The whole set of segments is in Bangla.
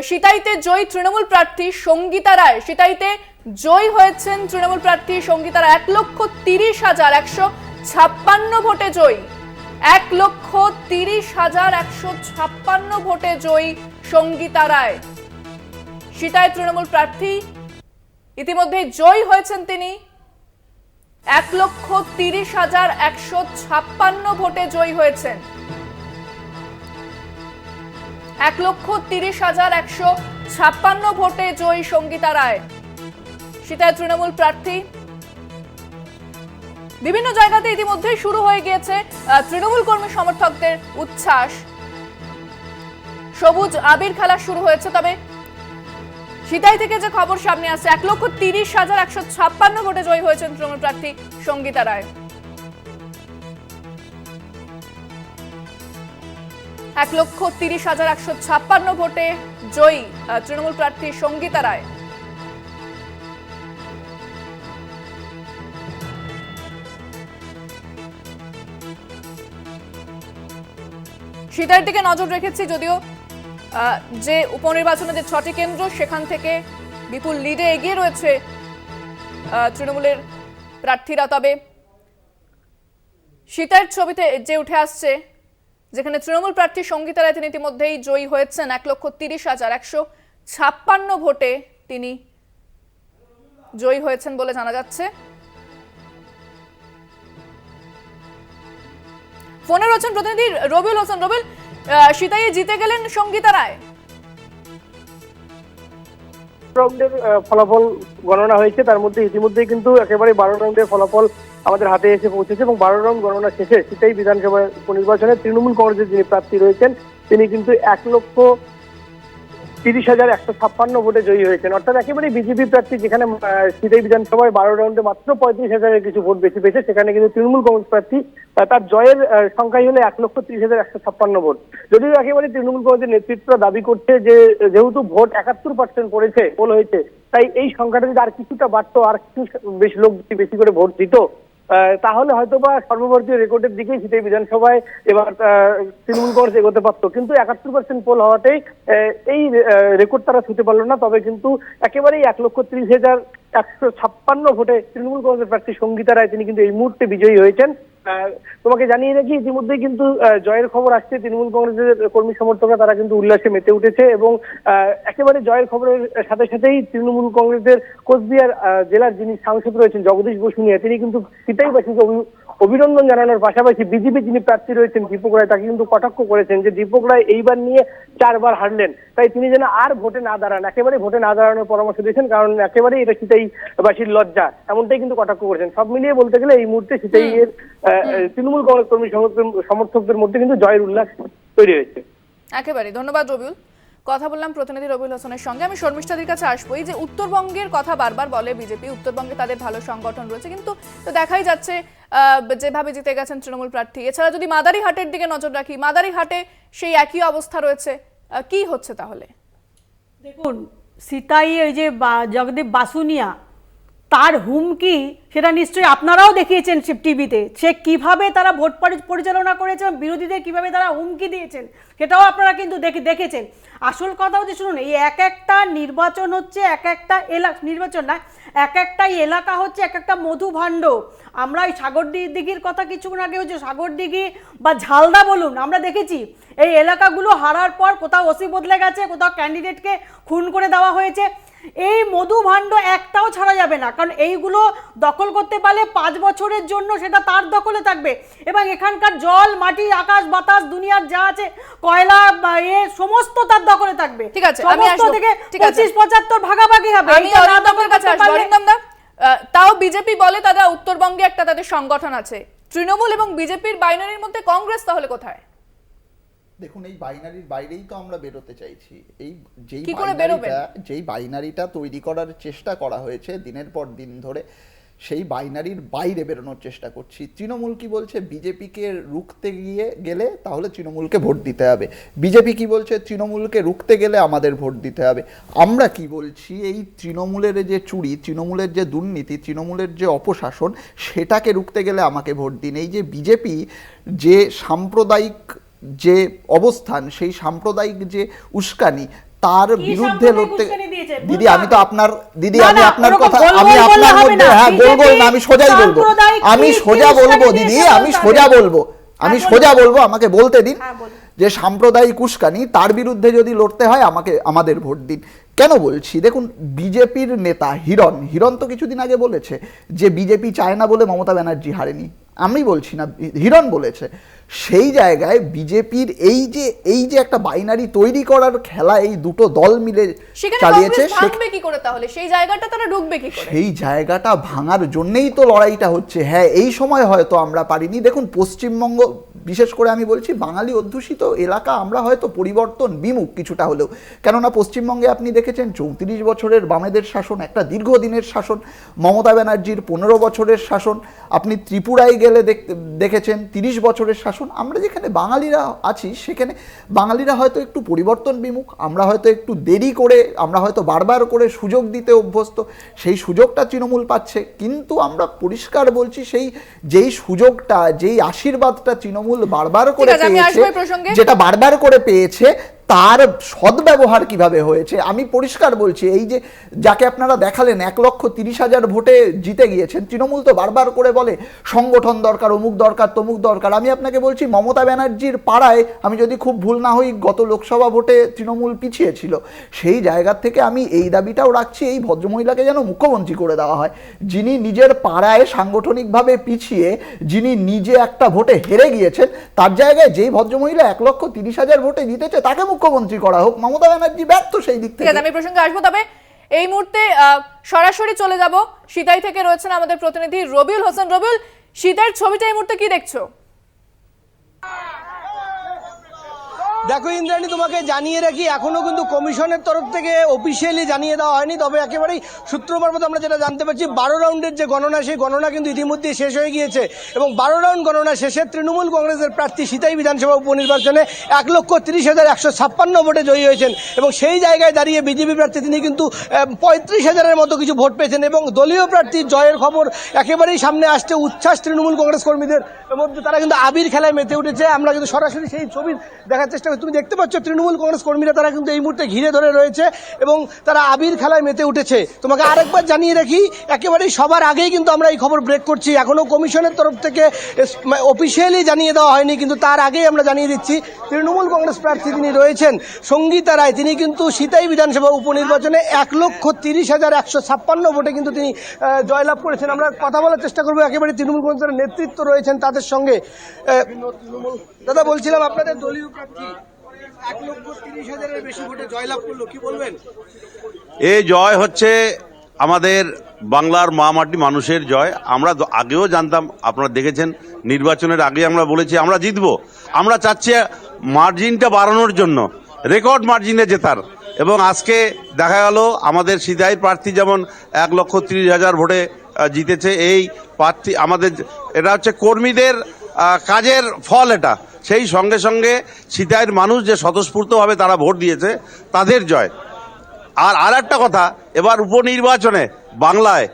সিতাইতে জয়ী তৃণমূল প্রার্থী সঙ্গীতা রায়। সিতাইতে জয়ী হয়েছেন তৃণমূল প্রার্থী সঙ্গীতা রায়। 1,30,156 ভোটে জয়ী। 1,30,156 ভোটে জয়ী সঙ্গীতা রায়। সিতাই তৃণমূল প্রার্থী ইতিমধ্যে জয়ী হয়েছেন তিনি। 1,30,156 ভোটে জয়ী হয়েছেন। 1,30,156 ভোটে জয়ী সঙ্গীতা রায়, সিতাই তৃণমূল প্রার্থী। বিভিন্ন জায়গাতে ইতিমধ্যে শুরু হয়ে গিয়েছে তৃণমূল কর্মী সমর্থকদের উচ্ছ্বাস। সবুজ আবির খেলা শুরু হয়েছে। তবে সিতাই থেকে যে খবর সামনে আসছে, 1,30,156 ভোটে জয়ী হয়েছেন তৃণমূল প্রার্থী সঙ্গীতা রায়। 1,30,156 ভোটে জয়ী তৃণমূল প্রার্থী সঙ্গীতা রায়। সিতাইয়ের দিকে নজর রেখেছি, যদিও যে উপনির্বাচনে যে 6টি কেন্দ্র সেখান থেকে বিপুল লিডে এগিয়ে রয়েছে তৃণমূলের প্রার্থীরা। তবে সিতাইয়ের ছবিতে যে উঠে আসছে, যেখানে তৃণমূল প্রার্থী সঙ্গীতা রায় তিনি ইতিমধ্যেই জয়ী হয়েছেন। 1,30,156 ভোটে তিনি জয়ী হয়েছেন বলে জানা যাচ্ছে। ফোনে রয়েছেন প্রতিনিধি রবিউল হোসেন। রবিউল, সিতাইয়ে জিতে গেলেন সঙ্গীতা রায়। রাউন্ডের ফলাফল গণনা হয়েছে, তার মধ্যে ইতিমধ্যেই কিন্তু একেবারে 12 রাউন্ডের ফলাফল আমাদের হাতে এসে পৌঁছেছে এবং 12 রাউন্ড গণনা শেষে সিতাই বিধানসভা উপনির্বাচনে তৃণমূল কংগ্রেসের যিনি প্রার্থী রয়েছেন তিনি কিন্তু 1,30,156 ভোটে জয়ী হয়েছেন। অর্থাৎ একেবারে বিজেপি প্রার্থী, যেখানে সিতাই বিধানসভায় 12 রাউন্ডে মাত্র 35,000-এর কিছু ভোট বেশি পেয়েছে, সেখানে কিন্তু তৃণমূল কংগ্রেস প্রার্থী তার জয়ের সংখ্যাই হলো 1,30,156 ভোট। যদিও একেবারে তৃণমূল কংগ্রেসের নেতৃত্ব দাবি করছে যে যেহেতু ভোট 71% পড়েছে, পোল হয়েছে, তাই এই সংখ্যাটা যদি আর কিছুটা বাড়তো, আর কিছু বেশি লোক বেশি করে ভোট দিত, তাহলে হয়তোবা সর্বভারতীয় রেকর্ডের দিকেই সিতাই বিধানসভায় এবার তৃণমূল কংগ্রেস এগোতে পারতো। কিন্তু 71% পোল হওয়াতেই এই রেকর্ড তারা ছুঁতে পারলো না। তবে কিন্তু একেবারেই 1,30,156 ভোটে তৃণমূল কংগ্রেসের প্রার্থী সঙ্গীতা রায় তিনি কিন্তু এই মুহূর্তে বিজয়ী হয়েছেন। তোমাকে জানিয়ে রাখি, ইতিমধ্যেই কিন্তু জয়ের খবর আসছে। তৃণমূল কংগ্রেসের কর্মী সমর্থকরা তারা কিন্তু উল্লাসে মেতে উঠেছে এবং একেবারে জয়ের খবরের সাথে সাথেই তৃণমূল কংগ্রেসের কোচবিহার জেলার যিনি সাংসদ রয়েছেন জগদীশ বসুনিয়া, তিনি কিন্তু সিতাইবাসীকে অভিনন্দন জানানোর পাশাপাশি বিজেপি যিনি প্রার্থী রয়েছেন দীপক রায়, তাকে কিন্তু কটাক্ষ করেছেন যে দীপক রায় এইবার নিয়ে 4 বার হারলেন, তাই তিনি যেন আর ভোটে না দাঁড়ান, একেবারে ভোটে না দাঁড়ানোর পরামর্শ দিয়েছেন, কারণ একেবারে এটা সিতাইবাসীর লজ্জা, এমনটাই কিন্তু কটাক্ষ করেছেন। সব মিলিয়ে বলতে গেলে এই মুহূর্তে সিতাইয়ের তৃণমূল কংগ্রেস কর্মী সমর্থকদের মধ্যে কিন্তু জয়ের উল্লাস তৈরি হয়েছে। একেবারে ধন্যবাদ রবিউল। কথা বললাম প্রতিনিধি রবিউল হোসেনের সঙ্গে। আমি শর্মিষ্ঠাদির কাছে আসবোই। যে উত্তরবঙ্গের কথা বারবার বলে বিজেপি, উত্তরবঙ্গে তাদের ভালো সংগঠন রয়েছে, কিন্তু তো দেখাই যাচ্ছে যেভাবে জিতে গেছেন তৃণমূল প্রার্থী। এছাড়া যদি মাদারিহাটের দিকে নজর রাখি, মাদারিহাটে সেই একই অবস্থা রয়েছে। কি হচ্ছে তাহলে? দেখুন, সিতাই ওই যে জগদীপ বাসুনিয়া, তার হুমকি সেটা নিশ্চয়ই আপনারাও দেখিয়েছেন টিভিতে, সে কিভাবে তারা ভোট পরিচালনা করেছে, বিরোধীদের কিভাবে তারা হুমকি দিয়েছেন, সেটাও আপনারা কিন্তু দেখেছেন। আসল কথা হচ্ছে, শুনুন, এই এক একটা নির্বাচন হচ্ছে, এক একটা নির্বাচন না, এক একটাই এলাকা হচ্ছে এক একটা মধুভাণ্ড। আমরা এই সাগরদিঘির কথা কিছুক্ষণ আগে হচ্ছে, সাগরদিঘি বা ঝালদা বলুন, আমরা দেখেছি এই এলাকাগুলো হারার পর কোথাও ওসি বদলে গেছে, কোথাও ক্যান্ডিডেটকে খুন করে দেওয়া হয়েছে। এই মধুভাণ্ড একটাও ছাড়া যাবে না, কারণ এইগুলো দখল করতে পারলে 5 বছরের জন্য সেটা তার দখলে থাকবে এবং এখানকার জল, মাটি, আকাশ, বাতাস, দুনিয়ার যা আছে, কয়লা, সমস্ত তার দখলে থাকবে। ঠিক আছে, আমি আসবো। থেকে 25-75 ভাগাভাগি হবে। আমি অরিন্দমের কাছে আসবো। অরিন্দম দা, তাও বিজেপি বলে তারা উত্তরবঙ্গে একটা তাদের সংগঠন আছে। তৃণমূল এবং বিজেপির বাইনারির মধ্যে কংগ্রেস তাহলে কোথায়? দেখুন, এই বাইনারির বাইরেই তো আমরা বেরোতে চাইছি। এই যেই বাইনারিটা তৈরি করার চেষ্টা করা হয়েছে দিনের পর দিন ধরে, সেই বাইনারির বাইরে বেরোনোর চেষ্টা করছি। তৃণমূল কি বলছে, বিজেপিকে রুখতে গেলে তাহলে তৃণমূলকে ভোট দিতে হবে। বিজেপি কি বলছে, তৃণমূলকে রুখতে গেলে আমাদের ভোট দিতে হবে। আমরা কি বলছি, এই তৃণমূলের যে চুরি, তৃণমূলের যে দুর্নীতি, তৃণমূলের যে অপশাসন, সেটাকে রুখতে গেলে আমাকে ভোট দিন। এই যে বিজেপি যে সাম্প্রদায়িক যে অবস্থান, সেই সাম্প্রদায়িক যে উস্কানি, তার কি বিরুদ্ধে সাম্প্রদায়িক লড়তে উস্কানি দিয়েছে? দিদি বলতে আমি তো হবে। আপনার দিদি না, আমি না, আপনার ওরকম কথা গোল আমি গোল বললে আপনার হবে মধ্যে না। হ্যাঁ গোল গোল না, আমি সোজাই বলবো, সাম্প্রদায়িক আমি কি সোজা উস্কানি বলবো দিয়েছে দিদি, বলতে আমি হবে। সোজা বলবো, আমি হ্যাঁ, সোজা বলবো, আমাকে বলতে দিন। হ্যাঁ, বলুন। যে সাম্প্রদায়িক উস্কানি তার বিরুদ্ধে যদি লড়তে হয় আমাদের ভোট দিন। কেন বলছি, দেখুন বিজেপির নেতা হিরণ তো কিছুদিন আগে বলেছে যে বিজেপি চায় না বলে মমতা ব্যানার্জি হারেনি। আমি বলছি না, হিরণ বলেছে। সেই জায়গায় বিজেপির এই যে একটা বাইনারি তৈরি করার খেলা এই দুটো দল মিলে সেখানে চালিয়েছে, কংগ্রেস ভাঙবে কি করে তাহলে? সেই জায়গাটা তারা ঢুকবে কি করে? সেই জায়গাটা ভাঙার জন্যই তো লড়াইটা হচ্ছে। হ্যাঁ, এই সময় হয়তো আমরা পারিনি। দেখুন পশ্চিমবঙ্গ, বিশেষ করে আমি বলছি বাঙালি অধ্যুষিত এলাকা, আমরা হয়তো পরিবর্তন বিমুখ কিছুটা হলেও। কেননা পশ্চিমবঙ্গে আপনি দেখেছেন 34 বছরের বামেদের শাসন, একটা দীর্ঘদিনের শাসন, মমতা ব্যানার্জির 15 বছরের শাসন। আপনি ত্রিপুরায় গেলে দেখেছেন 30 বছরের শাসন। আমরা যেখানে বাঙালিরা আছি সেখানে বাঙালিরা হয়তো একটু পরিবর্তন বিমুখ, আমরা হয়তো একটু দেরি করে, আমরা হয়তো বারবার করে সুযোগ দিতে অভ্যস্ত, সেই সুযোগটা তৃণমূল পাচ্ছে। কিন্তু আমরা পরিষ্কার বলছি, যেই সুযোগটা, যেই আশীর্বাদটা তৃণমূল বারবার করে ঠিক আছে, আমি পেয়েছে, আসবো এই প্রসঙ্গে। যেটা বারবার করে পেয়েছে, তার সদ্ব্যবহার কিভাবে হয়েছে আমি পরিষ্কার বলছি। এই যে যাকে আপনারা দেখালেন 1,30,000 ভোটে জিতে গিয়েছেন, তৃণমূল তো বারবার করে বলে সংগঠন দরকার, অমুক দরকার, তমুক দরকার। আমি আপনাকে বলছি মমতা ব্যানার্জির পাড়ায়, আমি যদি খুব ভুল না হই, গত লোকসভা ভোটে তৃণমূল পিছিয়ে ছিল। সেই জায়গা থেকে আমি এই দাবিটাও রাখছি, এই ভদ্রমহিলাকে যেন মুখ্যমন্ত্রী করে দেওয়া হয়, যিনি নিজের পাড়ায় সাংগঠনিকভাবে পিছিয়ে, যিনি নিজে একটা ভোটে হেরে গিয়েছেন, তার জায়গায় যেই ভদ্রমহিলা 1,30,000 ভোটে জিতেছে তাকে মুখ্যমন্ত্রী করা হোক। মমতা ব্যানার্জি ব্যর্থ সেই দিক ঠিক থেকে। আছে, আমি প্রসঙ্গে আসবো। তবে এই মুহূর্তে সরাসরি চলে যাব, সিতাই থেকে রয়েছেন আমাদের প্রতিনিধি রবিউল হোসেন। রবিউল, সিতাইয়ের ছবিটা এই মুহূর্তে কি দেখছো? দেখো ইন্দ্রাণী, তোমাকে জানিয়ে রাখি এখনো কিন্তু কমিশনের তরফ থেকে অফিসিয়ালি জানিয়ে দেওয়া হয়নি। তবে একেবারেই সূত্র মারফত আমরা যেটা জানতে পারছি, 12 রাউন্ডের যে গণনা, সেই গণনা কিন্তু ইতিমধ্যেই শেষ হয়ে গিয়েছে। এবং 12 রাউন্ড গণনা শেষে তৃণমূল কংগ্রেসের প্রার্থী সিতাই বিধানসভা উপনির্বাচনে 1,30,156 ভোটে জয়ী হয়েছেন। এবং সেই জায়গায় দাঁড়িয়ে বিজেপি প্রার্থী তিনি কিন্তু 35,000-এর মতো কিছু ভোট পেয়েছেন। এবং দলীয় প্রার্থীর জয়ের খবর একেবারেই সামনে আসছে। উচ্ছ্বাস তৃণমূল কংগ্রেস কর্মীদের মধ্যে, তারা কিন্তু আবির খেলায় মেতে উঠেছে। আমরা কিন্তু সরাসরি সেই ছবি দেখার চেষ্টা করি। তুমি দেখতে পাচ্ছ তৃণমূল কংগ্রেস কর্মীরা তারা কিন্তু এই মুহূর্তে ঘিরে ধরে রয়েছে এবং তারা আবির খেলায় মেতে উঠেছে। তোমাকে আরেকবার জানিয়ে রাখি, একেবারেই সবার আগেই কিন্তু আমরা এই খবর ব্রেক করছি। এখনো কমিশনের তরফ থেকে অফিসিয়ালি জানিয়ে দেওয়া হয়নি, কিন্তু তার আগেই আমরা জানিয়ে দিচ্ছি তৃণমূল কংগ্রেস প্রার্থী তিনি রয়েছেন সঙ্গীতা রায়। তিনি কিন্তু সিতাই বিধানসভা উপনির্বাচনে 1,30,156 ভোটে কিন্তু তিনি জয়লাভ করেছেন। আমরা কথা বলার চেষ্টা করবো একেবারে তৃণমূল কংগ্রেসের নেতৃত্ব রয়েছেন তাদের সঙ্গে। দাদা, বলছিলাম আপনাদের দলীয় প্রার্থী 1,30,000-এর বেশি ভোটে জয়লাভ করলো, কি বলবেন? এই জয় হচ্ছে আমাদের বাংলার মা মাটি মানুষের জয়। আমরা আগেও জানতাম, আপনারা দেখেছেন নির্বাচনের আগে আমরা বলেছি আমরা জিতবো। আমরা চাচ্ছি মার্জিনটা বাড়ানোর জন্য, রেকর্ড মার্জিনে জেতার। এবং আজকে দেখা গেল আমাদের সিতাই প্রার্থী যেমন 1,30,000 ভোটে জিতেছে। এই প্রার্থী আমাদের, এটা হচ্ছে কর্মীদের কাজের ফল এটা। সেই সঙ্গে সঙ্গে সিতাইয়ের মানুষ যে স্বতঃস্ফূর্তভাবে তারা ভোট দিয়েছে, তাদের জয়। আর একটা কথা, এবার উপনির্বাচনে বাংলায়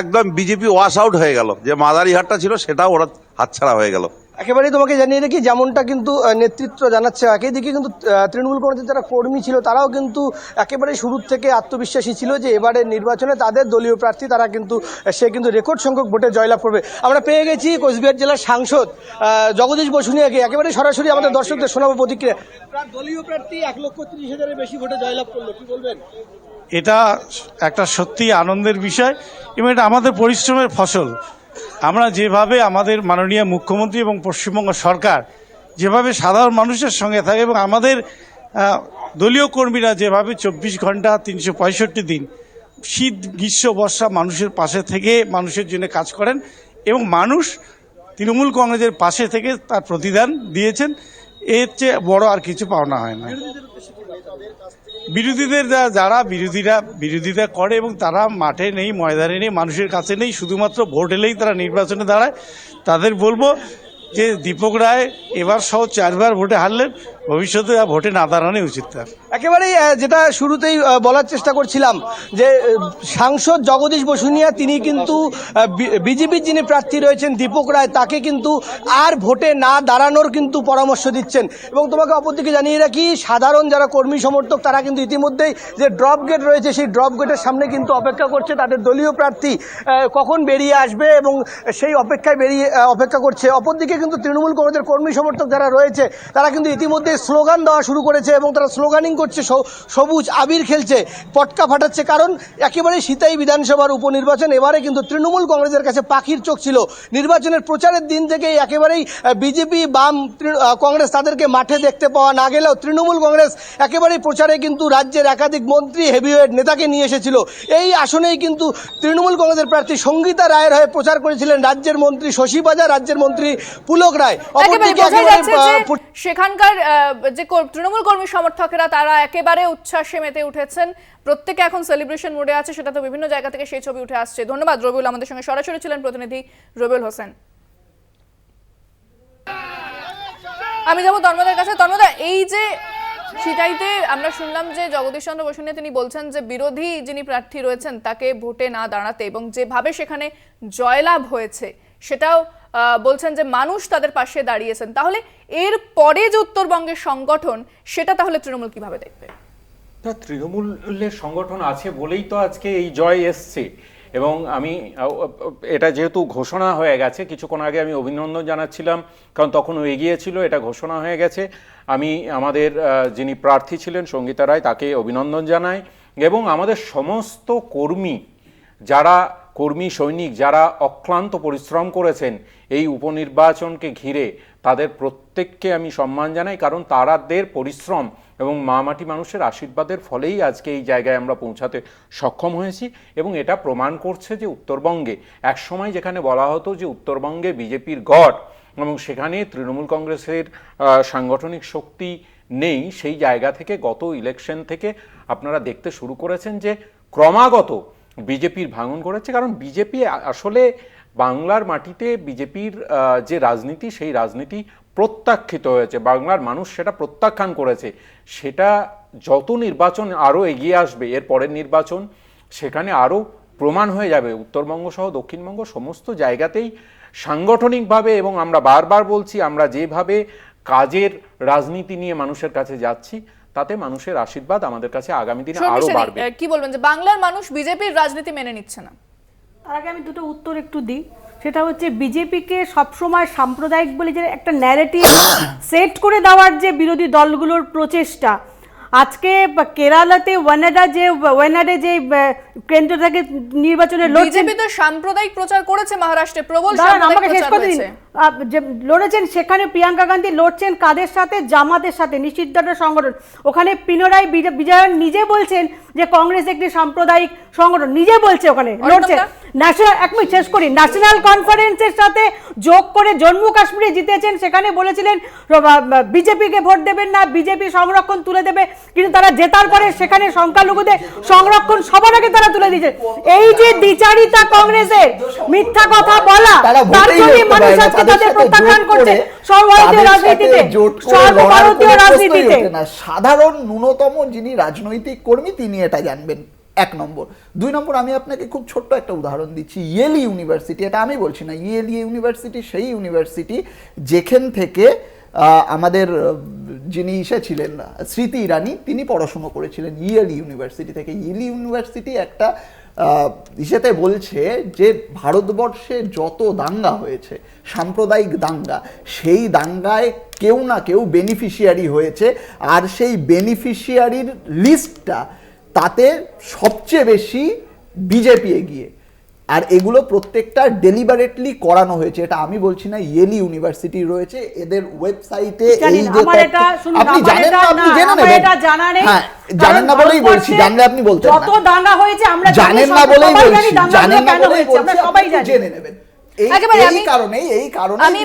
একদম বিজেপি ওয়াশ আউট হয়ে গেল। যে মাদারিহাটটা ছিল সেটাও ওরা হাতছাড়া হয়ে গেল। একেবারেই তোমাকে জানিয়ে রাখি, যেমনটা কিন্তু নেতৃত্ব জানাচ্ছে, একই দিকে কিন্তু তৃণমূল কংগ্রেসের যারা কর্মী ছিল তারাও কিন্তু একেবারে শুরুর থেকে আত্মবিশ্বাসী ছিল যে এবারের নির্বাচনে তাদের দলীয় প্রার্থী তারা কিন্তু রেকর্ড সংখ্যক ভোটে জয়লাভ করবে। আমরা পেয়ে গেছি কোচবিহার জেলার সাংসদ জগদীশ বসুনিয়াকে, একেবারে সরাসরি আমাদের দর্শকদের শোনাবো প্রতিক্রিয়া। তার দলীয় প্রার্থী 1,30,000-এর বেশি ভোটে জয়লাভ করলো, কি বলবেন? এটা একটা সত্যি আনন্দের বিষয় এবং এটা আমাদের পরিশ্রমের ফসল। আমরা যেভাবে আমাদের মাননীয় মুখ্যমন্ত্রী এবং পশ্চিমবঙ্গ সরকার যেভাবে সাধারণ মানুষের সঙ্গে থাকে এবং আমাদের দলীয় কর্মীরা যেভাবে 24 ঘন্টা 365 দিন শীত গ্রীষ্ম বর্ষা মানুষের পাশে থেকে মানুষের জন্য কাজ করেন এবং মানুষ তৃণমূল কংগ্রেসের পাশে থেকে তার প্রতিদান দিয়েছেন, এর চেয়ে বড় আর কিছু পাওনা হয় না। বিরোধীদের যারা বিরোধিতা করে এবং তারা মাঠে নেই, ময়দানে নেই, মানুষের কাছে নেই, শুধুমাত্র ভোট এলেই তারা নির্বাচনে দাঁড়ায়, তাদের বলবো যে দীপক রায় এবার সহ 4বার ভোটে হারলেন, ভবিষ্যতে আর ভোটে না দাঁড়ানোই উচিত তার। একেবারেই যেটা শুরুতেই বলার চেষ্টা করছিলাম যে সাংসদ জগদীশ বসুনিয়া তিনি কিন্তু বিজেপির যিনি প্রার্থী রয়েছেন দীপক রায় তাকে কিন্তু আর ভোটে না দাঁড়ানোর কিন্তু পরামর্শ দিচ্ছেন। এবং তোমাকে অপরদিকে জানিয়ে রাখি, সাধারণ যারা কর্মী সমর্থক তারা কিন্তু ইতিমধ্যেই যে ড্রপ গেট রয়েছে সেই ড্রপ গেটের সামনে কিন্তু অপেক্ষা করছে তাদের দলীয় প্রার্থী কখন বেরিয়ে আসবে এবং সেই অপেক্ষা করছে। অপরদিকে কিন্তু তৃণমূল কংগ্রেসের কর্মী সমর্থক যারা রয়েছে তারা কিন্তু ইতিমধ্যে স্লোগান দেওয়া শুরু করেছে এবং তারা স্লোগানিং করছে, সবুজ আবির খেলছে, পটকা ফাটাচ্ছে। কারণ একেবারে সিতাই বিধানসভার উপনির্বাচন, এবারে কিন্তু তৃণমূল কংগ্রেসের কাছে পাখির চোখ ছিল। নির্বাচনের প্রচারের দিন থেকে একেবারেই বিজেপি বাম কংগ্রেস তাদেরকে মাঠে দেখতে পাওয়া না গেলেও তৃণমূল কংগ্রেস একেবারেই প্রচারে কিন্তু রাজ্যের একাধিক মন্ত্রী হেভিওয়েট নেতাকে নিয়ে এসেছিল। এই আসনেই কিন্তু তৃণমূল কংগ্রেসের প্রার্থী সঙ্গীতা রায়ের হয়ে প্রচার করেছিলেন রাজ্যের মন্ত্রী শশী বাজার, রাজ্যের মন্ত্রী পুলক রায়। সেখানকার যে তৃণমূল কর্মী সমর্থকেরা তারা একেবারে উচ্ছ্বাসে মেতে উঠেছেন, প্রত্যেকে এখন সেলিব্রেশন মোডে আছে, সেটা তো বিভিন্ন জায়গা থেকে সেই ছবি উঠে আসছে। ধন্যবাদ রবিউল, আমাদের সঙ্গে সরাসরি ছিলেন প্রতিনিধি রবিউল হোসেন। আমি যাবো তন্ময়ের কাছে। তন্ময়, এই যে সিতাইতে আমরা শুনলাম যে জগদীশ চন্দ্র বসুনিয়া তিনি বলছেন যে বিরোধী যিনি প্রার্থী রয়েছেন তাকে ভোটে না দাঁড়াতে, এবং যেভাবে সেখানে জয়লাভ হয়েছে সেটাও বলছেন যে মানুষ তাদের পাশে দাঁড়িয়েছেন, তাহলে এর পরে যে উত্তরবঙ্গের সংগঠন সেটা তাহলে তৃণমূল কিভাবে দেখবে? তৃণমূলের সংগঠন আছে বলেই তো আজকে এই জয় এসছে। এবং আমি এটা যেহেতু ঘোষণা হয়ে গেছে, কিছুক্ষণ আগে আমি অভিনন্দন জানাচ্ছিলাম কারণ তখন এগিয়ে ছিল, এটা ঘোষণা হয়ে গেছে। আমি আমাদের যিনি প্রার্থী ছিলেন সঙ্গীতা রায় তাকে অভিনন্দন জানাই এবং আমাদের সমস্ত কর্মী সৈনিক যারা অক্লান্ত পরিশ্রম করেছেন এই উপনির্বাচনকে ঘিরে তাদের প্রত্যেককে আমি সম্মান জানাই, কারণ তাদের পরিশ্রম এবং মাটি মানুষের আশীর্বাদের ফলেই আজকে এই জায়গায় আমরা পৌঁছাতে সক্ষম হয়েছি। এবং এটা প্রমাণ করছে যে উত্তরবঙ্গে একসময় যেখানে বলা হতো যে উত্তরবঙ্গে বিজেপির গড় এবং সেখানে তৃণমূল কংগ্রেসের সাংগঠনিক শক্তি নেই, সেই জায়গা থেকে গত ইলেকশন থেকে আপনারা দেখতে শুরু করেছেন যে ক্রমাগত বিজেপির ভাঙন করেছে। কারণ বিজেপি আসলে বাংলার মাটিতে বিজেপির যে রাজনীতি সেই রাজনীতি প্রত্যাখ্যিত হয়েছে, বাংলার মানুষ সেটা প্রত্যাখ্যান করেছে। সেটা যত নির্বাচন আরও এগিয়ে আসবে, এর পরের নির্বাচন সেখানে আরও প্রমাণ হয়ে যাবে। উত্তরবঙ্গ সহ দক্ষিণবঙ্গ সমস্ত জায়গাতেই সাংগঠনিকভাবে, এবং আমরা বারবার বলছি আমরা যেভাবে কাজের রাজনীতি নিয়ে মানুষের কাছে যাচ্ছি তাতে মানুষের আশীর্বাদ আমাদের কাছে আগামী দিনে আরো বাড়বে। কি বলবেন যে বাংলার মানুষ বিজেপির রাজনীতি মেনে নিচ্ছে না? তার আগে আমি দুটো উত্তর একটু দিই। সেটা হচ্ছে বিজেপিকে সবসময় সাম্প্রদায়িক বলে যে একটা ন্যারেটিভ সেট করে দেওয়ার যে বিরোধী দলগুলোর প্রচেষ্টা, আজকে কেরালাতে ওয়ানাডে যে কেন্দ্র থেকে নির্বাচনে বিজেপি তো সাম্প্রদায়িক প্রচার করেছে, মহারাষ্ট্রে প্রবল সাম্প্রদায়িক প্রচার করেছে, লড়েছেন। সেখানে প্রিয়াঙ্কা গান্ধী লড়ছেন কাদের সাথে? জামাতের সাথে, নিষিদ্ধের সংগঠন। ওখানে পিনারাই বিজয়ন নিজে বলছেন যে কংগ্রেস একটি সাম্প্রদায়িক সংগঠন, নিজে বলছে ওখানে লড়ছেন। ন্যাশনাল, এক মিনিট শেষ করি, ন্যাশনাল কনফারেন্সের সাথে যোগ করে জম্মু কাশ্মীরে জিতেছেন, সেখানে বলেছিলেন বিজেপিকে ভোট দেবেন না, বিজেপি সংরক্ষণ তুলে দেবে, কিন্তু তারা জেতার পরে সেখানে সংখ্যালঘুদের সংরক্ষণ সবার আগে তারা তুলে দিয়েছে। এই যে দ্বিচারিতা কংগ্রেসের, মিথ্যা কথা বলা, তার জন্য মানুষ আজকে তাদের প্রত্যাখ্যান করছে সর্বভারতীয় রাজনীতিতে, সর্বভারতীয় রাজনীতিতে। সাধারণ ন্যূনতম যিনি রাজনৈতিক কর্মী তিনি এটা জানবেন, 1 নম্বর। 2 নম্বর, আমি আপনাকে খুব ছোট্ট একটা উদাহরণ দিচ্ছি। ইয়েলি ইউনিভার্সিটি, এটা আমি বলছি না, ইয়েলি ইউনিভার্সিটি সেই ইউনিভার্সিটি যেখান থেকে আমাদের যিনি ছিলেন স্মৃতি ইরানি তিনি পড়াশুনো করেছিলেন ইয়েলি ইউনিভার্সিটি থেকে। ইয়েলি ইউনিভার্সিটি একটা ইসেতে বলছে যে ভারতবর্ষে যত দাঙ্গা হয়েছে, সাম্প্রদায়িক দাঙ্গা, সেই দাঙ্গায় কেউ না কেউ বেনিফিশিয়ারি হয়েছে, আর সেই বেনিফিশিয়ারির লিস্টটা তাতে সবচেয়ে বেশি বিজেপি এগিয়ে। আর এগুলো প্রত্যেকটা ডেলিবারেটলি করানো হয়েছে, এটা আমি বলছি না, ইয়েলি ইউনিভার্সিটি রয়েছে, এদের ওয়েবসাইটে এই যে আপনি জানেন না, আপনি জেনে নেবেন। হ্যাঁ, জানেন না বলেই বলছি, জানলে আপনি বলতেন না। যত দাঙ্গা হয়েছে আমরা জানেন না বলেই বলছি, জানেন না বলেই বলছি, সবাই জেনে নেবেন। এই কারণেই আমি